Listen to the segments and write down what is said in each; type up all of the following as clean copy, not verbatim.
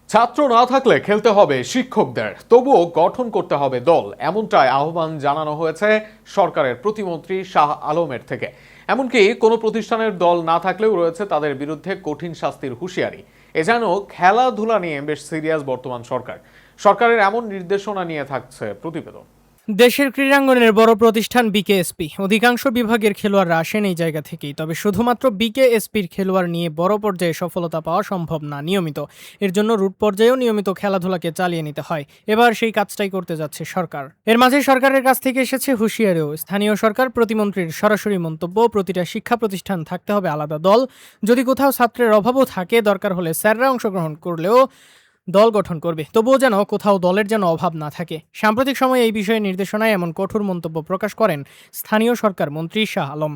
ছাত্র না থাকলে খেলতে হবে শিক্ষকদের, তবুও গঠন করতে হবে দল, এমনটাই আহ্বান জানানো হয়েছে সরকারের প্রতিমন্ত্রী শাহ আলমের থেকে। এমনকি কোনো প্রতিষ্ঠানের দল না থাকলেও রয়েছে তাদের বিরুদ্ধে কঠিন শাস্তির হুঁশিয়ারি। এ যেন খেলাধুলা নিয়ে বেশ সিরিয়াস বর্তমান সরকার। সরকারের এমন নির্দেশনা নিয়ে থাকছে প্রতিবেদন। দেশের ক্রীড়াঙ্গনের বড় প্রতিষ্ঠান বিকেএসপি, অধিকাংশ বিভাগের খেলোয়াড়রা আসেন এই জায়গা থেকেই। তবে শুধুমাত্র বিকেএসপির খেলোয়াড় নিয়ে বড় পর্যায়ে সফলতা পাওয়া সম্ভব না নিয়মিত। এর জন্য রুট পর্যায়েও নিয়মিত খেলাধুলাকে চালিয়ে নিতে হয়। এবার সেই কাজটাই করতে যাচ্ছে সরকার। এর মাঝে সরকারের কাছ থেকে এসেছে হুঁশিয়ারিও। স্থানীয় সরকার প্রতিমন্ত্রীর সরাসরি মন্তব্য, প্রতিটা শিক্ষা প্রতিষ্ঠান থাকতে হবে আলাদা দল। যদি কোথাও ছাত্রের অভাবও থাকে, দরকার হলে স্যাররা অংশগ্রহণ করলেও দল গঠন করবে, তবুও যেন কোথাও দলের যেন অভাব না থাকে। সাম্প্রতিক সময়ে এই বিষয়ে নির্দেশনায় এমন কঠোর মন্তব্য প্রকাশ করেন স্থানীয় সরকার মন্ত্রী শাহ আলম।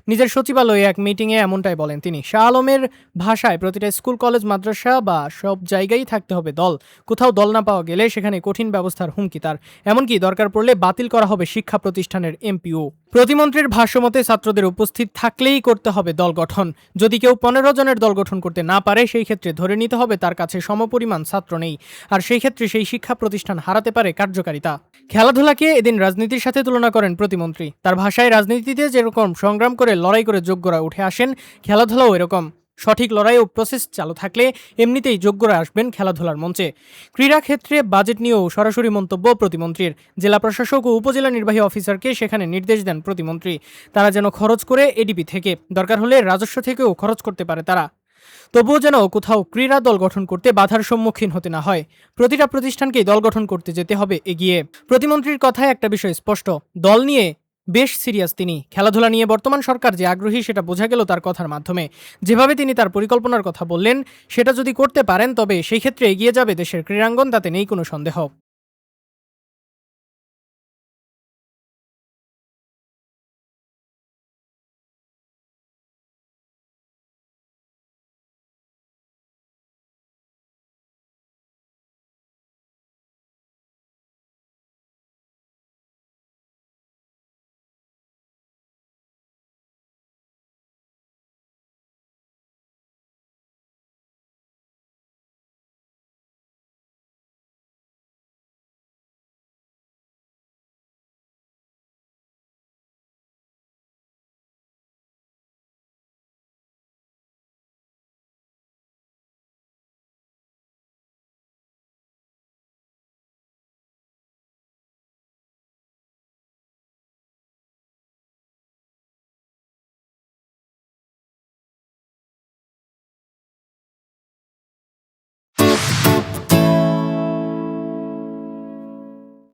নিজের সচিবালয়ে এক মিটিংয়ে এমনটাই বলেন তিনি। শাহ আলমের ভাষায়, প্রতিটা স্কুল, কলেজ, মাদ্রাসা বা সব জায়গায় থাকতে হবে দল। কোথাও দল না পাওয়া গেলে সেখানে কঠিন ব্যবস্থার হুমকি তার। এমনকি দরকার পড়লে বাতিল করা হবে শিক্ষা প্রতিষ্ঠানের এমপিও। প্রতিমন্ত্রীর ভাষ্যমতে ছাত্রদের উপস্থিত থাকলেই করতে হবে দল গঠন। যদি কেউ 15 জনের দল গঠন করতে না পারে, সেই ক্ষেত্রে ধরে নিতে হবে তার কাছে সমপরিমাণ ছাত্র নেই, আর সেই ক্ষেত্রে সেই শিক্ষা প্রতিষ্ঠান হারাতে পারে কার্যকারিতা। খেলাধুলাকে এদিন রাজনীতির সাথে তুলনা করেন প্রতিমন্ত্রী। তার ভাষায়, রাজনীতিতে যেরকম সংগ্রাম করে লড়াই করে যোগ্যরা উঠে আসেন, খেলাধুলাও এরকম। সঠিক লড়াই ও প্রসেস চালু থাকলে এমনিতেই যোগ্যরা আসবেন খেলাধুলার মঞ্চে। ক্রীড়া ক্ষেত্রে বাজেট নিয়েও সরাসরি মন্তব্য প্রতিমন্ত্রীর। জেলা প্রশাসক ও উপজেলা নির্বাহী অফিসারকে সেখানে নির্দেশ দেন প্রতিমন্ত্রী, তারা যেন খরচ করে এডিপি থেকে, দরকার হলে রাজস্ব থেকেও খরচ করতে পারে তারা। তবুও যেন কোথাও ক্রীড়া দল গঠন করতে বাধার সম্মুখীন হতে না হয়। প্রতিটা প্রতিষ্ঠানকেই দল গঠন করতে যেতে হবে এগিয়ে। প্রতিমন্ত্রীর কথায় একটা বিষয় স্পষ্ট, দল নিয়ে বেশ সিরিয়াস তিনি। খেলাধুলা নিয়ে বর্তমান সরকার যে আগ্রহী সেটা বোঝা গেল তার কথার মাধ্যমে। যেভাবে তিনি তার পরিকল্পনার কথা বললেন, সেটা যদি করতে পারেন তবে সেই ক্ষেত্রে এগিয়ে যাবে দেশের ক্রীড়াঙ্গন, তাতে নেই কোনো সন্দেহ।